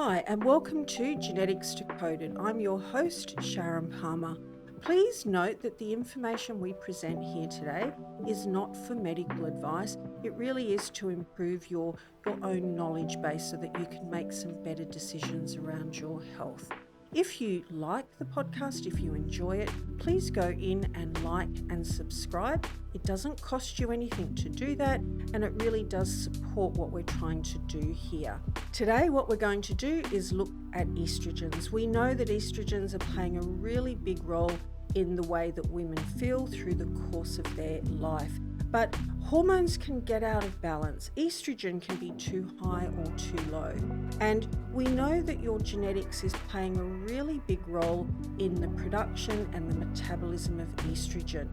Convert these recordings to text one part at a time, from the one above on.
Hi, and welcome to Genetics Decoded. I'm your host, Sharon Palmer. Please note that the information we present here today is not for medical advice. It really is to improve your own knowledge base so that you can make some better decisions around your health. If you like the podcast, if you enjoy it, please go in and like and subscribe. It doesn't cost you anything to do that, and it really does support what we're trying to do here. Today, what we're going to do is look at estrogens. We know that estrogens are playing a really big role in the way that women feel through the course of their life. But hormones can get out of balance. Estrogen can be too high or too low. And we know that your genetics is playing a really big role in the production and the metabolism of estrogen.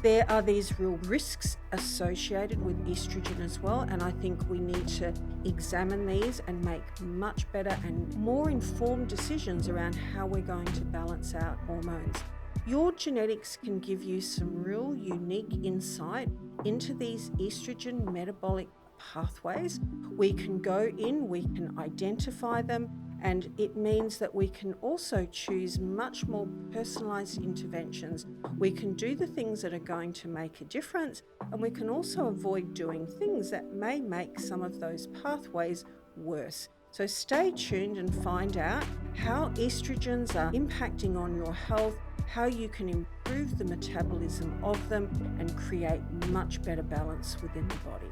There are these real risks associated with estrogen as well, and I think we need to examine these and make much better and more informed decisions around how we're going to balance out hormones. Your genetics can give you some real unique insight into these estrogen metabolic pathways. We can go in, we can identify them, and it means that we can also choose much more personalized interventions. We can do the things that are going to make a difference, and we can also avoid doing things that may make some of those pathways worse. So stay tuned and find out how estrogens are impacting on your health, how you can improve the metabolism of them and create much better balance within the body.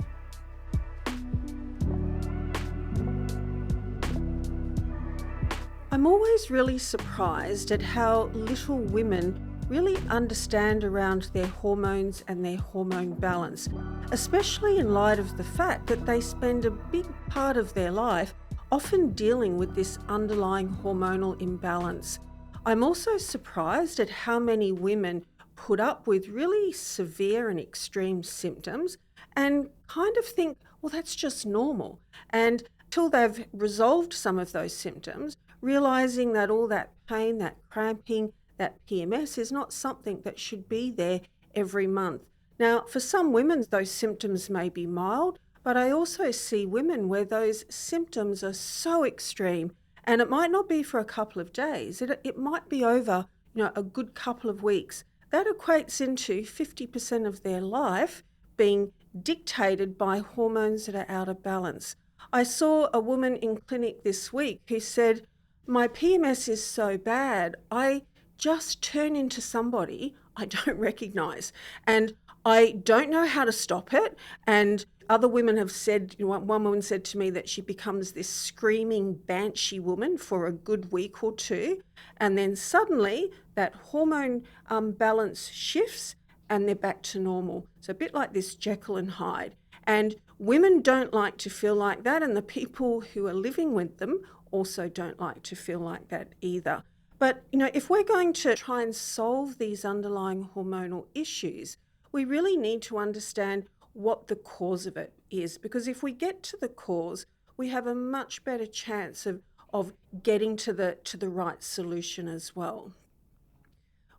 I'm always really surprised at how little women really understand around their hormones and their hormone balance, especially in light of the fact that they spend a big part of their life often dealing with this underlying hormonal imbalance. I'm also surprised at how many women put up with really severe and extreme symptoms and kind of think, well, that's just normal. And till they've resolved some of those symptoms, realizing that all that pain, that cramping, that PMS is not something that should be there every month. Now, for some women, those symptoms may be mild, but I also see women where those symptoms are so extreme. And it might not be for a couple of days. It might be over, a good couple of weeks. That equates into 50% of their life being dictated by hormones that are out of balance. I saw a woman in clinic this week who said, my PMS is so bad, I just turn into somebody I don't recognize. And I don't know how to stop it. And other women have said, one woman said to me that she becomes this screaming banshee woman for a good week or two. And then suddenly that hormone balance shifts and they're back to normal. So a bit like this Jekyll and Hyde. And women don't like to feel like that. And the people who are living with them also don't like to feel like that either. But, if we're going to try and solve these underlying hormonal issues, we really need to understand what the cause of it is. Because if we get to the cause, we have a much better chance of getting to the right solution as well.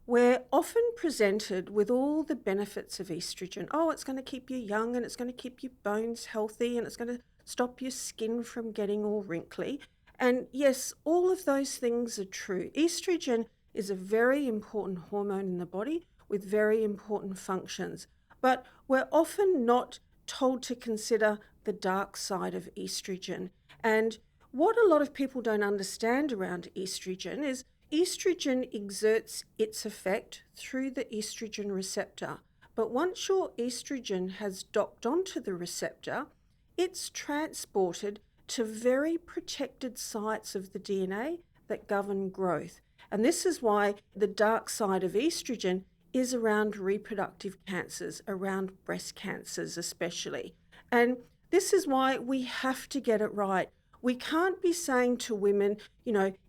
We're often presented with all the benefits of estrogen. Oh, it's going to keep you young and it's going to keep your bones healthy and it's going to stop your skin from getting all wrinkly. And yes, all of those things are true. Estrogen is a very important hormone in the body with very important functions. But we're often not told to consider the dark side of estrogen. And what a lot of people don't understand around estrogen is estrogen exerts its effect through the estrogen receptor. But once your estrogen has docked onto the receptor, it's transported to very protected sites of the DNA that govern growth. And this is why the dark side of estrogen is around reproductive cancers, around breast cancers especially. And this is why we have to get it right. We can't be saying to women,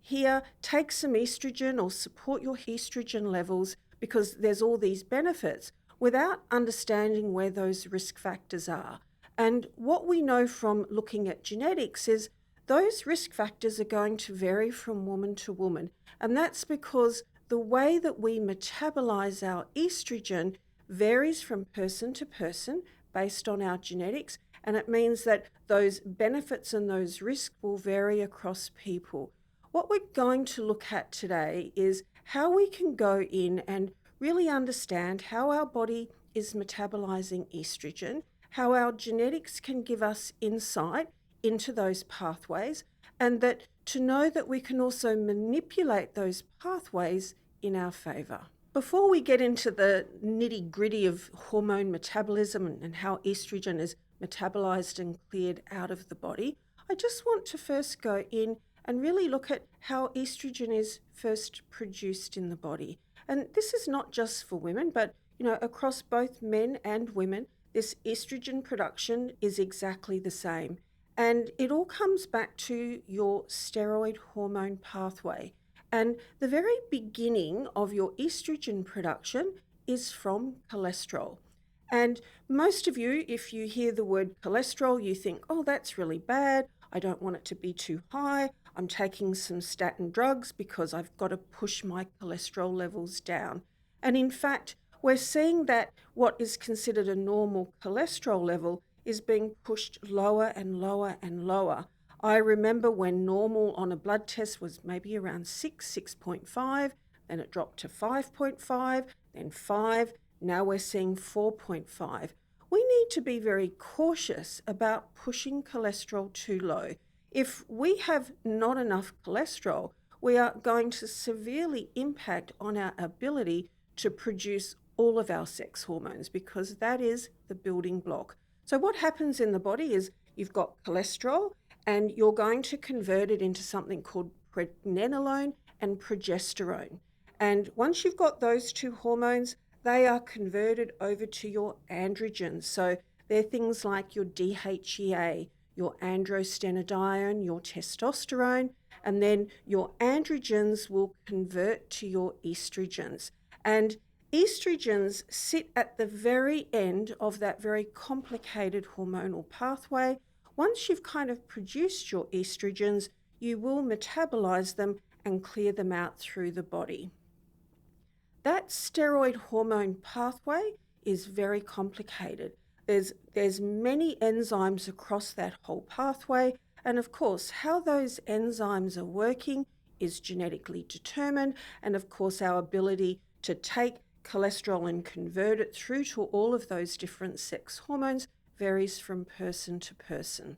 here, take some estrogen or support your estrogen levels because there's all these benefits without understanding where those risk factors are. And what we know from looking at genetics is those risk factors are going to vary from woman to woman. And that's because the way that we metabolize our estrogen varies from person to person based on our genetics, and it means that those benefits and those risks will vary across people. What we're going to look at today is how we can go in and really understand how our body is metabolizing estrogen, how our genetics can give us insight into those pathways, and that to know that we can also manipulate those pathways in our favor. Before we get into the nitty gritty of hormone metabolism and how estrogen is metabolized and cleared out of the body, I just want to first go in and really look at how estrogen is first produced in the body. And this is not just for women, but across both men and women, this estrogen production is exactly the same. And it all comes back to your steroid hormone pathway. And the very beginning of your estrogen production is from cholesterol. And most of you, if you hear the word cholesterol, you think, oh, that's really bad. I don't want it to be too high. I'm taking some statin drugs because I've got to push my cholesterol levels down. And in fact, we're seeing that what is considered a normal cholesterol level is being pushed lower and lower and lower. I remember when normal on a blood test was maybe around 6.5, then it dropped to 5.5, then 5, now we're seeing 4.5. We need to be very cautious about pushing cholesterol too low. If we have not enough cholesterol, we are going to severely impact on our ability to produce all of our sex hormones, because that is the building block. So what happens in the body is you've got cholesterol and you're going to convert it into something called pregnenolone and progesterone. And once you've got those two hormones, they are converted over to your androgens. So they're things like your DHEA, your androstenedione, your testosterone, and then your androgens will convert to your estrogens. And estrogens sit at the very end of that very complicated hormonal pathway. Once you've kind of produced your estrogens, you will metabolize them and clear them out through the body. That steroid hormone pathway is very complicated. There's many enzymes across that whole pathway, and of course, how those enzymes are working is genetically determined, and of course, our ability to take cholesterol and convert it through to all of those different sex hormones varies from person to person.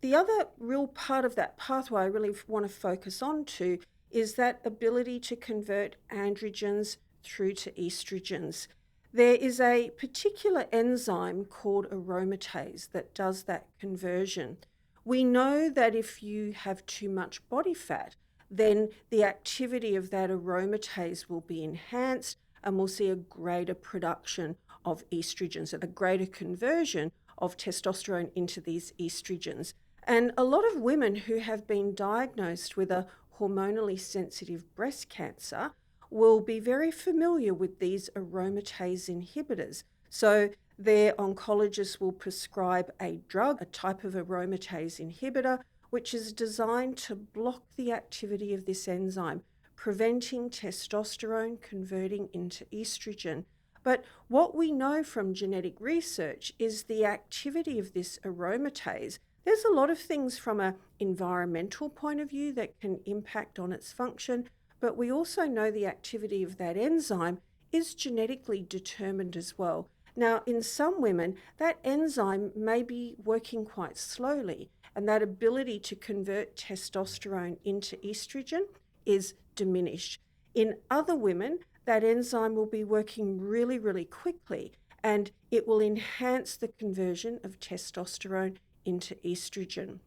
The other real part of that pathway I really want to focus on to is that ability to convert androgens through to estrogens. There is a particular enzyme called aromatase that does that conversion. We know that if you have too much body fat, then the activity of that aromatase will be enhanced and we'll see a greater production of estrogens, a greater conversion of testosterone into these estrogens. And a lot of women who have been diagnosed with a hormonally sensitive breast cancer will be very familiar with these aromatase inhibitors. So their oncologist will prescribe a drug, a type of aromatase inhibitor, which is designed to block the activity of this enzyme, preventing testosterone converting into estrogen. But what we know from genetic research is the activity of this aromatase. There's a lot of things from an environmental point of view that can impact on its function, but we also know the activity of that enzyme is genetically determined as well. Now, in some women, that enzyme may be working quite slowly, and that ability to convert testosterone into estrogen is diminished. In other women, that enzyme will be working really, really quickly, and it will enhance the conversion of testosterone into estrogen.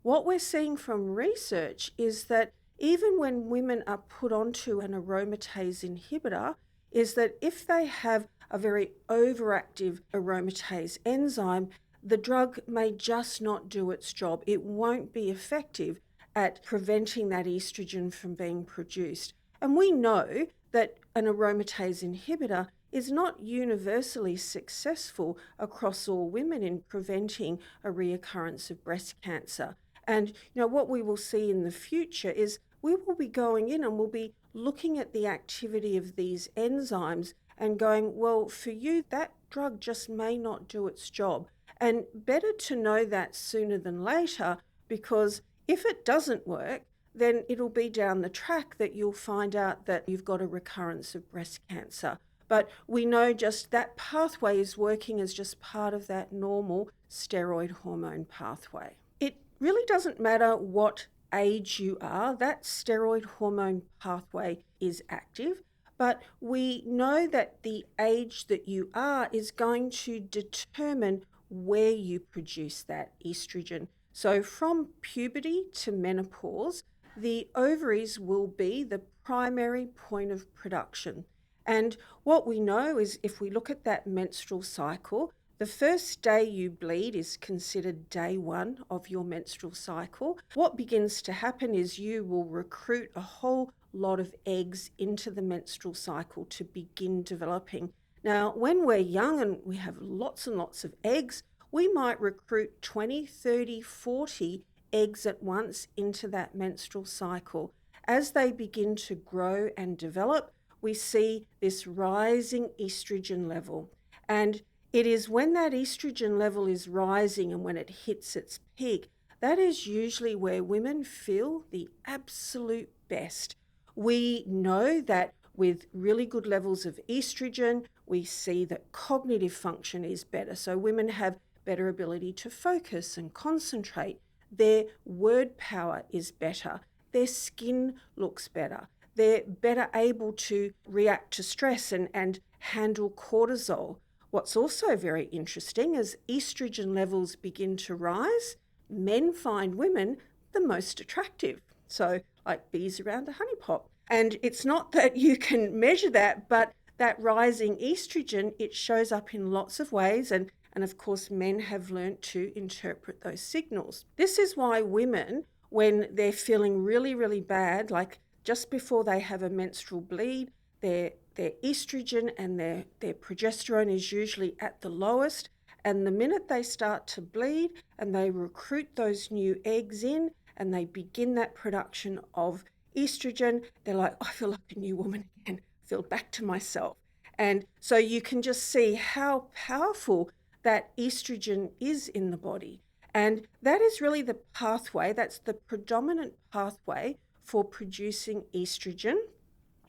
What we're seeing from research is that even when women are put onto an aromatase inhibitor, is that if they have a very overactive aromatase enzyme, the drug may just not do its job. It won't be effective at preventing that estrogen from being produced. And we know that an aromatase inhibitor is not universally successful across all women in preventing a reoccurrence of breast cancer. And what we will see in the future is we will be going in and we'll be looking at the activity of these enzymes and going, well, for you, that drug just may not do its job. And better to know that sooner than later, because if it doesn't work, then it'll be down the track that you'll find out that you've got a recurrence of breast cancer. But we know just that pathway is working as just part of that normal steroid hormone pathway. It really doesn't matter what age you are, that steroid hormone pathway is active, but we know that the age that you are is going to determine where you produce that estrogen. So from puberty to menopause, the ovaries will be the primary point of production. And what we know is if we look at that menstrual cycle, the first day you bleed is considered day one of your menstrual cycle. What begins to happen is you will recruit a whole lot of eggs into the menstrual cycle to begin developing. Now, when we're young and we have lots and lots of eggs, we might recruit 20, 30, 40 eggs at once into that menstrual cycle. As they begin to grow and develop, we see this rising estrogen level. And it is when that estrogen level is rising and when it hits its peak, that is usually where women feel the absolute best. We know that with really good levels of estrogen, we see that cognitive function is better. So women have better ability to focus and concentrate. Their word power is better. Their skin looks better. They're better able to react to stress and handle cortisol. What's also very interesting is estrogen levels begin to rise, men find women the most attractive. So like bees around a honeypot. And it's not that you can measure that, but that rising estrogen, it shows up in lots of ways. And of course, men have learned to interpret those signals. This is why women, when they're feeling really, really bad, like just before they have a menstrual bleed, their estrogen and their progesterone is usually at the lowest. And the minute they start to bleed and they recruit those new eggs in and they begin that production of estrogen, they're like, I feel like a new woman again, I feel back to myself. And so you can just see how powerful that estrogen is in the body. And that is really the pathway, that's the predominant pathway for producing estrogen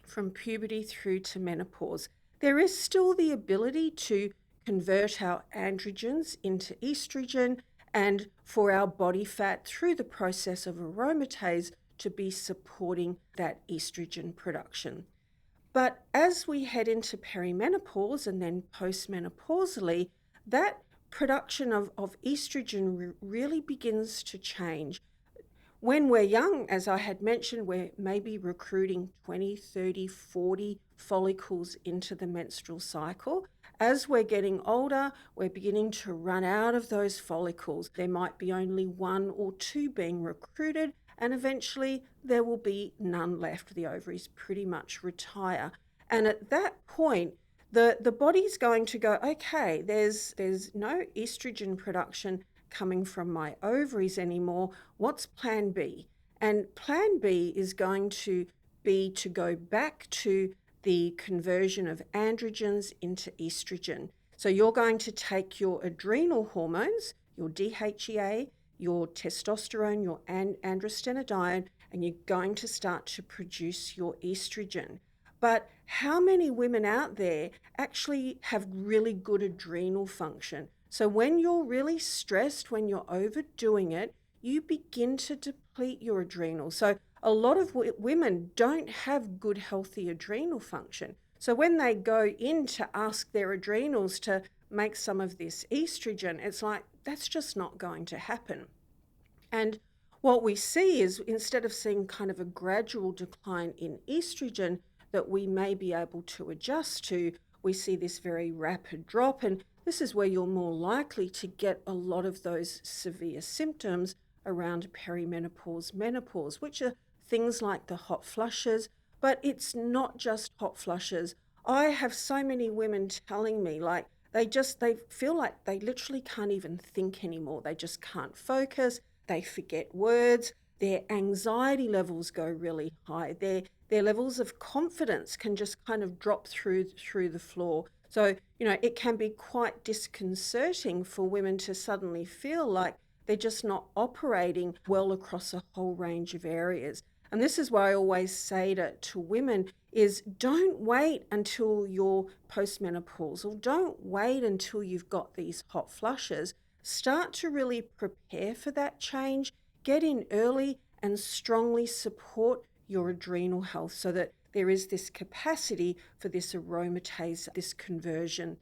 from puberty through to menopause. There is still the ability to convert our androgens into estrogen and for our body fat through the process of aromatase to be supporting that estrogen production. But as we head into perimenopause and then postmenopausally, that production of estrogen really begins to change. When we're young, as I had mentioned, we're maybe recruiting 20, 30, 40 follicles into the menstrual cycle. As we're getting older, we're beginning to run out of those follicles. There might be only one or two being recruited, and eventually there will be none left. The ovaries pretty much retire. And at that point, the body's going to go, okay, there's no estrogen production coming from my ovaries anymore. What's plan B? And plan B is going to be to go back to the conversion of androgens into estrogen. So you're going to take your adrenal hormones, your DHEA, your testosterone, your androstenedione, and you're going to start to produce your estrogen. But how many women out there actually have really good adrenal function? So when you're really stressed, when you're overdoing it, you begin to deplete your adrenals. So a lot of women don't have good, healthy adrenal function. So when they go in to ask their adrenals to make some of this estrogen, it's like, that's just not going to happen. And what we see is instead of seeing kind of a gradual decline in estrogen that we may be able to adjust to, we see this very rapid drop. And this is where you're more likely to get a lot of those severe symptoms around perimenopause, menopause, which are things like the hot flushes, but it's not just hot flushes. I have so many women telling me like they feel like they literally can't even think anymore. They just can't focus. They forget words. Their anxiety levels go really high. Their levels of confidence can just kind of drop through the floor. So, it can be quite disconcerting for women to suddenly feel like they're just not operating well across a whole range of areas. And this is why I always say to women is don't wait until you're postmenopausal. Don't wait until you've got these hot flushes. Start to really prepare for that change. Get in early and strongly support your adrenal health so that there is this capacity for this aromatase, this conversion.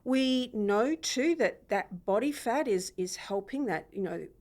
We know too that body fat is helping that,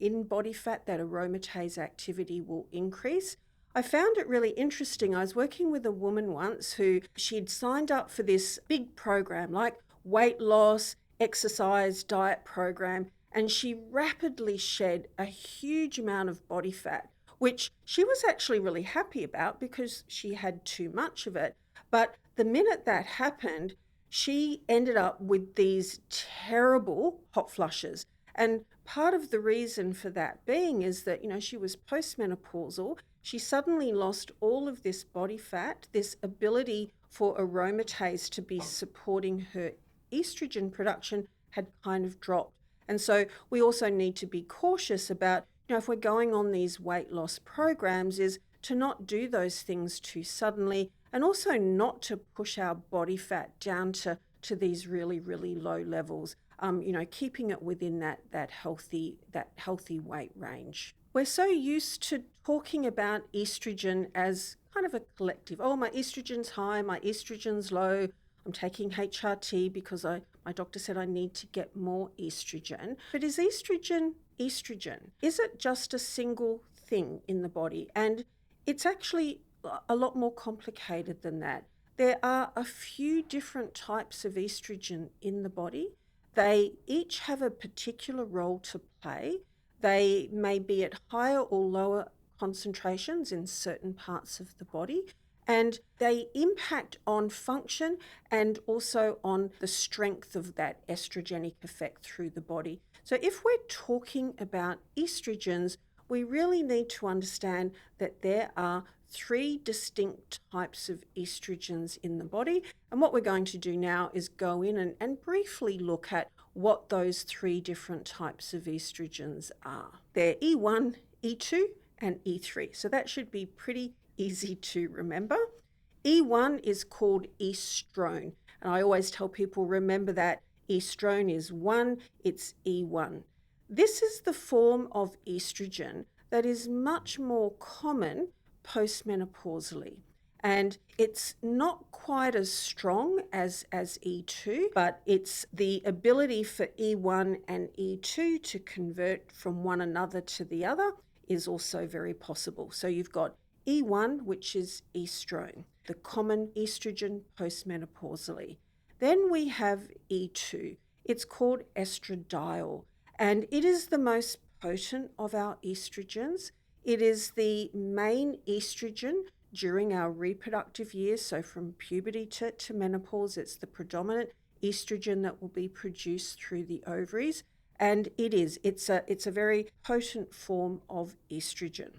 in body fat, that aromatase activity will increase. I found it really interesting. I was working with a woman once who she'd signed up for this big program, like weight loss, exercise, diet program, and she rapidly shed a huge amount of body fat, which she was actually really happy about because she had too much of it. But the minute that happened, she ended up with these terrible hot flushes. And part of the reason for that being is that, she was postmenopausal. She suddenly lost all of this body fat, this ability for aromatase to be supporting her estrogen production had kind of dropped. And so we also need to be cautious about, if we're going on these weight loss programs, is to not do those things too suddenly, and also not to push our body fat down to these really, really low levels, keeping it within that healthy weight range. We're so used to talking about estrogen as kind of a collective. Oh, my estrogen's high, my estrogen's low. I'm taking HRT because my doctor said I need to get more estrogen. But is estrogen estrogen? Is it just a single thing in the body? And it's actually a lot more complicated than that. There are a few different types of estrogen in the body. They each have a particular role to play. They may be at higher or lower concentrations in certain parts of the body, and they impact on function and also on the strength of that estrogenic effect through the body. So if we're talking about estrogens, we really need to understand that there are three distinct types of estrogens in the body. And what we're going to do now is go in and briefly look at what those three different types of estrogens are. They're E1, E2, and E3. So that should be pretty easy to remember. E1 is called estrone. And I always tell people, remember that estrone is 1, it's E1. This is the form of estrogen that is much more common postmenopausally. And it's not quite as strong as E2, but it's the ability for E1 and E2 to convert from one another to the other is also very possible. So you've got E1, which is estrone, the common estrogen postmenopausally. Then we have E2. It's called estradiol, and it is the most potent of our estrogens. It is the main estrogen during our reproductive years, so from puberty to menopause. It's the predominant estrogen that will be produced through the ovaries, and it's a very potent form of estrogen.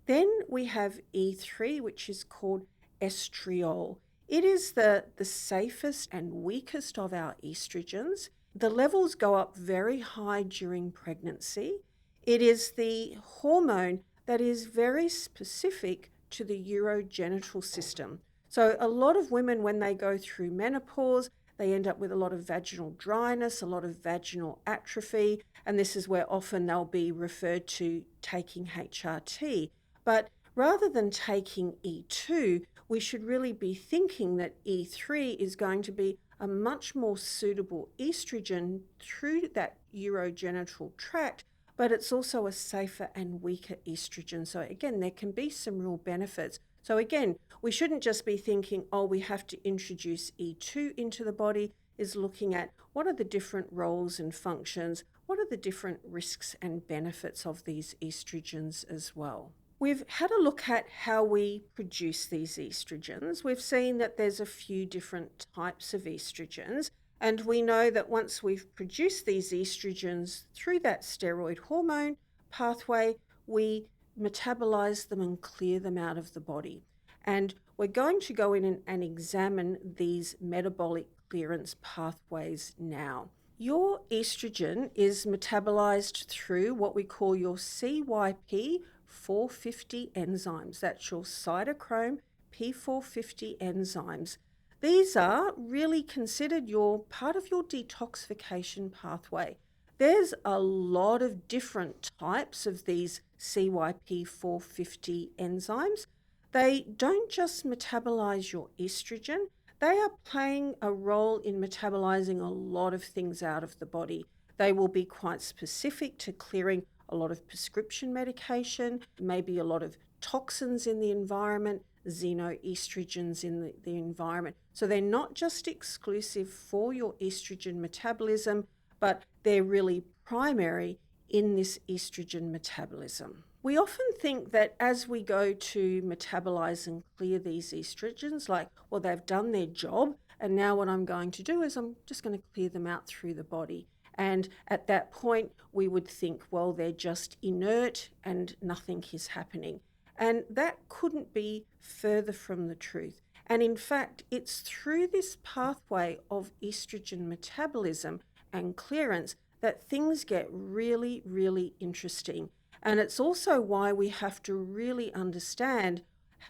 Then we have E3, which is called estriol. It is the safest and weakest of our estrogens. The levels go up very high during pregnancy. It is the hormone that is very specific to the urogenital system. So a lot of women, when they go through menopause, they end up with a lot of vaginal dryness, a lot of vaginal atrophy, and this is where often they'll be referred to taking HRT. But rather than taking E2, we should really be thinking that E3 is going to be a much more suitable estrogen through that urogenital tract, but it's also a safer and weaker estrogen. So again, there can be some real benefits. So again, we shouldn't just be thinking, oh, we have to introduce E2 into the body, is looking at what are the different roles and functions, what are the different risks and benefits of these estrogens as well. We've had a look at how we produce these estrogens. We've seen that there's a few different types of estrogens, and we know that once we've produced these estrogens through that steroid hormone pathway, we metabolize them and clear them out of the body. And we're going to go in and examine these metabolic clearance pathways now. Your estrogen is metabolized through what we call your CYP450 enzymes. That's your cytochrome P450 enzymes. These are really considered your part of your detoxification pathway. There's a lot of different types of these CYP450 enzymes. They don't just metabolize your estrogen, they are playing a role in metabolizing a lot of things out of the body. They will be quite specific to clearing a lot of prescription medication, maybe a lot of toxins in the environment, xenoestrogens in the environment. So they're not just exclusive for your estrogen metabolism, but they're really primary in this estrogen metabolism. We often think that as we go to metabolize and clear these estrogens, like, well, they've done their job, and now what I'm going to do is I'm just going to clear them out through the body. And at that point, we would think, well, they're just inert and nothing is happening. And that couldn't be further from the truth. And in fact, it's through this pathway of estrogen metabolism and clearance that things get really, really interesting. And it's also why we have to really understand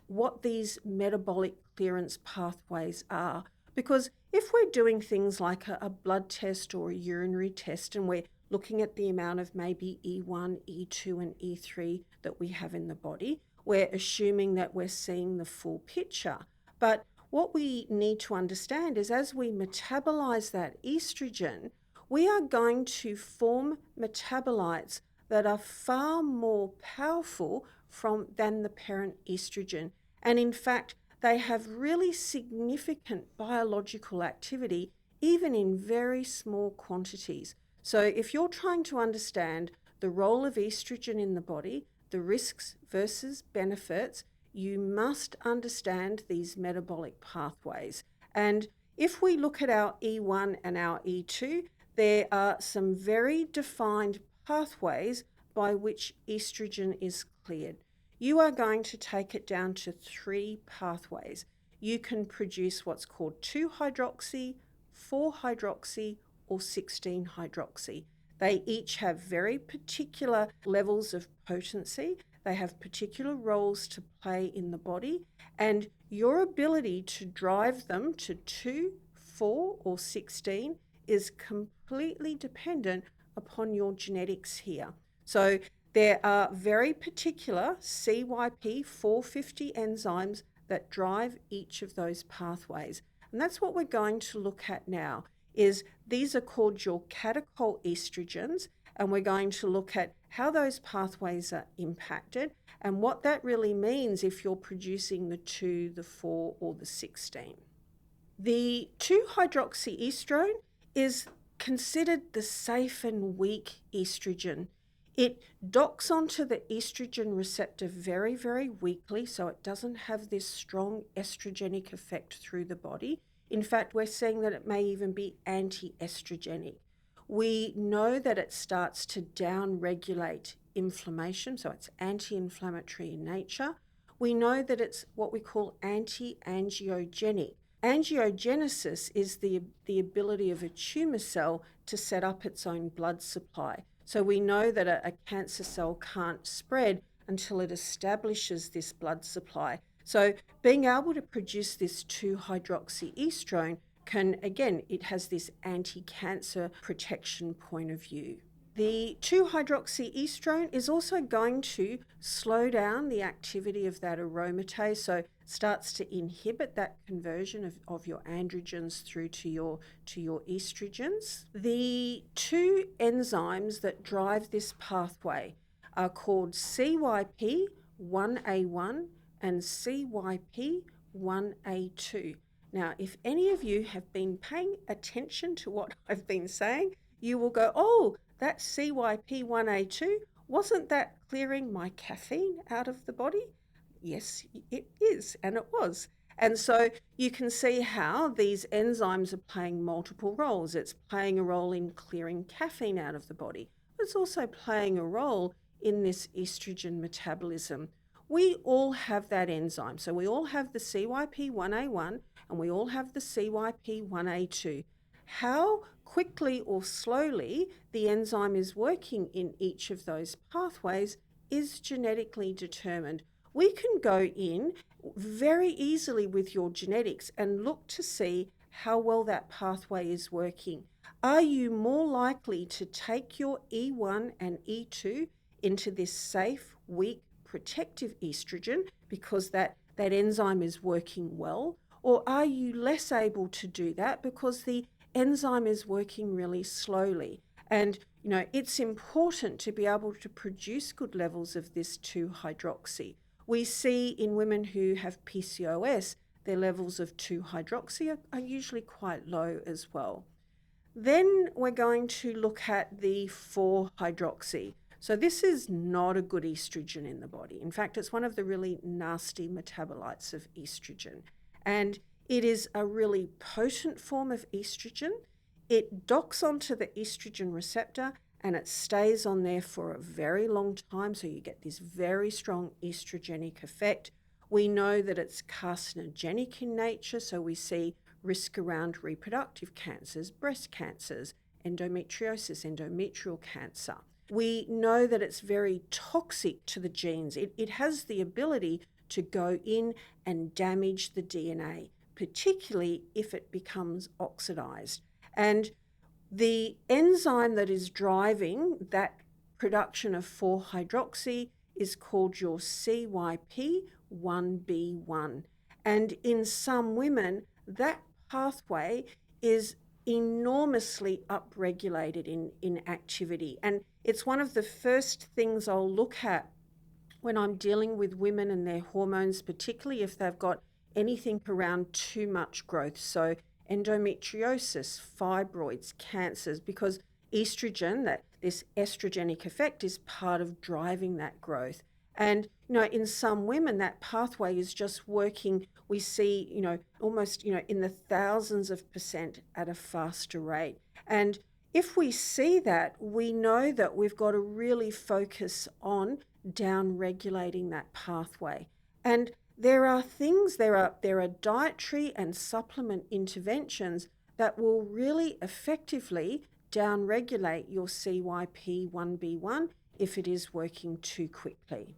what these metabolic clearance pathways are. Because if we're doing things like a blood test or a urinary test and we're looking at the amount of maybe E1, E2, and E3 that we have in the body, we're assuming that we're seeing the full picture. But what we need to understand is as we metabolize that estrogen, we are going to form metabolites that are far more powerful than the parent estrogen. And in fact, they have really significant biological activity, even in very small quantities. So if you're trying to understand the role of estrogen in the body, the risks versus benefits, you must understand these metabolic pathways. And if we look at our E1 and our E2, there are some very defined pathways by which estrogen is cleared. You are going to take it down to 3 pathways. You can produce what's called 2-hydroxy, 4-hydroxy, or 16-hydroxy. They each have very particular levels of potency. They have particular roles to play in the body, and your ability to drive them to 2, 4, or 16 is completely dependent upon your genetics here. So there are very particular CYP450 enzymes that drive each of those pathways. And that's what we're going to look at now, is these are called your catechol estrogens, and we're going to look at how those pathways are impacted and what that really means if you're producing the 2, the 4, or the 16. The 2-hydroxyestrone is considered the safe and weak estrogen. It docks onto the estrogen receptor very, very weakly, so it doesn't have this strong estrogenic effect through the body. In fact, we're seeing that it may even be anti-estrogenic. We know that it starts to down-regulate inflammation, so it's anti-inflammatory in nature. We know that it's what we call anti-angiogenic. Angiogenesis is the ability of a tumour cell to set up its own blood supply. So we know that a cancer cell can't spread until it establishes this blood supply. So being able to produce this 2-hydroxyestrone can, again, it has this anti-cancer protection point of view. The 2-hydroxyestrone is also going to slow down the activity of that aromatase, so it starts to inhibit that conversion of your androgens through to your estrogens. The 2 enzymes that drive this pathway are called CYP1A1 and CYP1A2. Now, if any of you have been paying attention to what I've been saying, you will go, oh, that CYP1A2, wasn't that clearing my caffeine out of the body? Yes, it is, and it was. And so you can see how these enzymes are playing multiple roles. It's playing a role in clearing caffeine out of the body. It's also playing a role in this estrogen metabolism. We all have that enzyme. So we all have the CYP1A1 and we all have the CYP1A2. How quickly or slowly the enzyme is working in each of those pathways is genetically determined. We can go in very easily with your genetics and look to see how well that pathway is working. Are you more likely to take your E1 and E2 into this safe, weak, protective estrogen because that enzyme is working well? Or are you less able to do that because the enzyme is working really slowly? And it's important to be able to produce good levels of this 2-hydroxy. We see in women who have PCOS, their levels of 2-hydroxy are usually quite low as well. Then we're going to look at the 4-hydroxy. So this is not a good estrogen in the body. In fact, it's one of the really nasty metabolites of estrogen. And it is a really potent form of estrogen. It docks onto the estrogen receptor and it stays on there for a very long time. So you get this very strong estrogenic effect. We know that it's carcinogenic in nature. So we see risk around reproductive cancers, breast cancers, endometriosis, endometrial cancer. We know that it's very toxic to the genes. It has the ability to go in and damage the DNA, particularly if it becomes oxidized. And the enzyme that is driving that production of 4-hydroxy is called your CYP1B1. And in some women, that pathway is enormously upregulated in activity. And it's one of the first things I'll look at when I'm dealing with women and their hormones, particularly if they've got anything around too much growth. So endometriosis, fibroids, cancers, because estrogen, this estrogenic effect, is part of driving that growth. And, in some women, that pathway is just working, we see, almost, in the thousands of percent at a faster rate. And if we see that, we know that we've got to really focus on down-regulating that pathway. And there are dietary and supplement interventions that will really effectively down-regulate your CYP1B1 if it is working too quickly.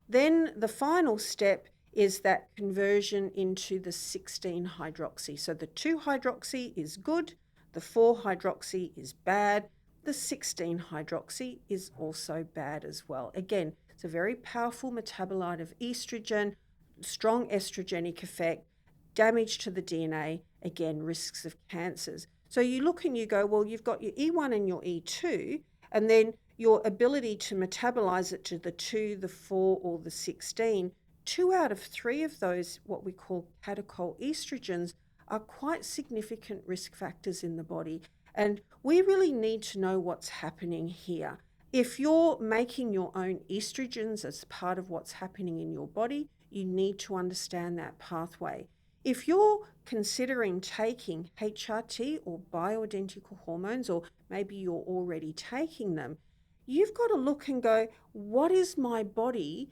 Then the final step is that conversion into the 16-hydroxy. So the 2-hydroxy is good, the 4-hydroxy is bad, the 16-hydroxy is also bad as well. Again, it's a very powerful metabolite of estrogen, strong estrogenic effect, damage to the DNA, again, risks of cancers. So you look and you go, well, you've got your E1 and your E2, and then your ability to metabolize it to the 2, the 4, or the 16, 2 out of 3 of those, what we call catechol estrogens, are quite significant risk factors in the body. And we really need to know what's happening here. If you're making your own estrogens as part of what's happening in your body, you need to understand that pathway. If you're considering taking HRT or bioidentical hormones, or maybe you're already taking them, you've got to look and go, what is my body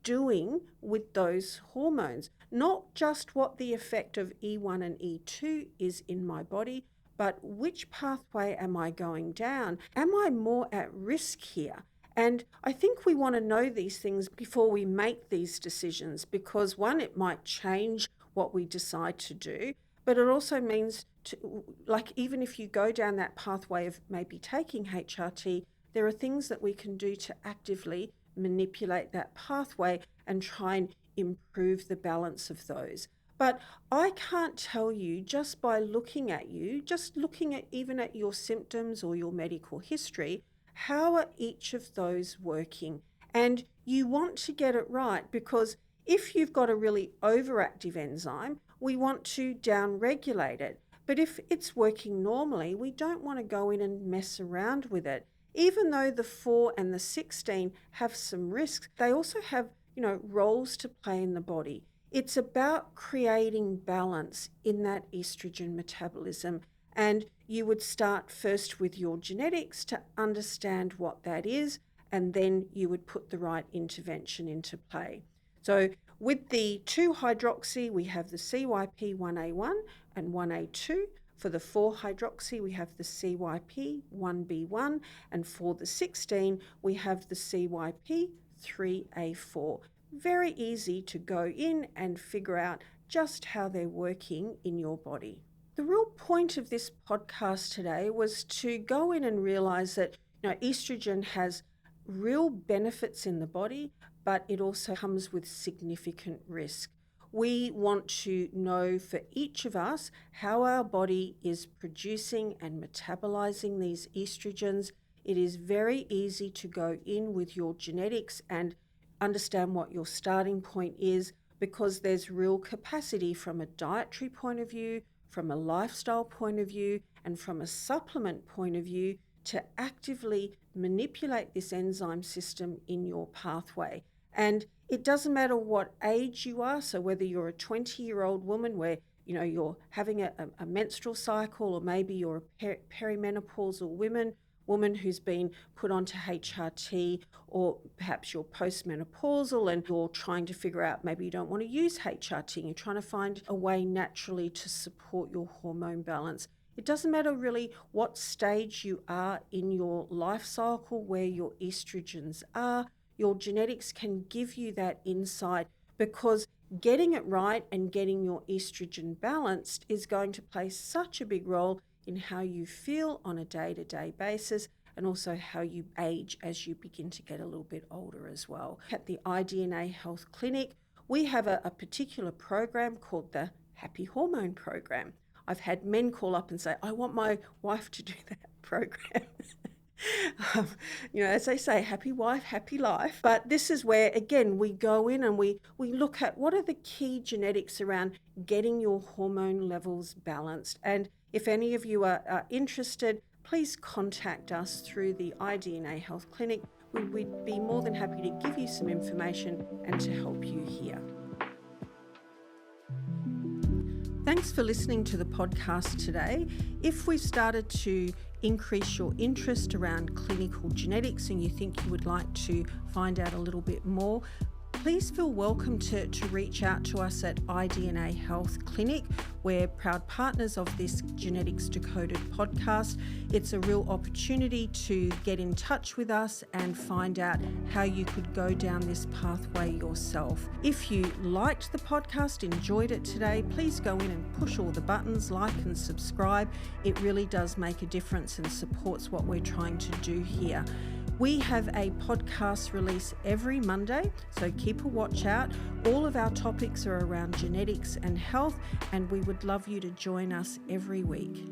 doing with those hormones? Not just what the effect of E1 and E2 is in my body, but which pathway am I going down? Am I more at risk here? And I think we want to know these things before we make these decisions, because one, it might change what we decide to do, but it also means even if you go down that pathway of maybe taking HRT, there are things that we can do to actively manipulate that pathway and try and improve the balance of those. But I can't tell you just by looking at you, just looking at even at your symptoms or your medical history, how are each of those working? And you want to get it right, because if you've got a really overactive enzyme, we want to down-regulate it. But if it's working normally, we don't want to go in and mess around with it. Even though the 4 and the 16 have some risks, they also have, roles to play in the body. It's about creating balance in that estrogen metabolism. And you would start first with your genetics to understand what that is, and then you would put the right intervention into play. So With the 2-hydroxy, we have the CYP1A1 and 1A2. For the 4-hydroxy, we have the CYP1B1, and for the 16, we have the CYP3A4. Very easy to go in and figure out just how they're working in your body. The real point of this podcast today was to go in and realize that estrogen has real benefits in the body, but it also comes with significant risk. We want to know for each of us how our body is producing and metabolizing these estrogens. It is very easy to go in with your genetics and understand what your starting point is, because there's real capacity from a dietary point of view, from a lifestyle point of view, and from a supplement point of view to actively manipulate this enzyme system in your pathway. And it doesn't matter what age you are, so whether you're a 20-year-old woman where you're having a menstrual cycle, or maybe you're a perimenopausal woman who's been put onto HRT, or perhaps you're postmenopausal and you're trying to figure out maybe you don't want to use HRT and you're trying to find a way naturally to support your hormone balance. It doesn't matter really what stage you are in your life cycle, where your estrogens are. Your genetics can give you that insight, because getting it right and getting your estrogen balanced is going to play such a big role in how you feel on a day-to-day basis, and also how you age as you begin to get a little bit older as well. At the iDNA Health Clinic, we have a particular program called the Happy Hormone Program. I've had men call up and say, I want my wife to do that program. As they say, happy wife, happy life. But this is where, again, we go in and we look at what are the key genetics around getting your hormone levels balanced. And if any of you are interested, please contact us through the iDNA Health Clinic. We'd be more than happy to give you some information and to help you here. Thanks for listening to the podcast today. If we've started to increase your interest around clinical genetics and you think you would like to find out a little bit more, please feel welcome to reach out to us at iDNA Health Clinic. We're proud partners of this Genetics Decoded podcast. It's a real opportunity to get in touch with us and find out how you could go down this pathway yourself. If you liked the podcast, enjoyed it today, please go in and push all the buttons, like and subscribe. It really does make a difference and supports what we're trying to do here. We have a podcast release every Monday, so keep a watch out. All of our topics are around genetics and health, and we would love you to join us every week.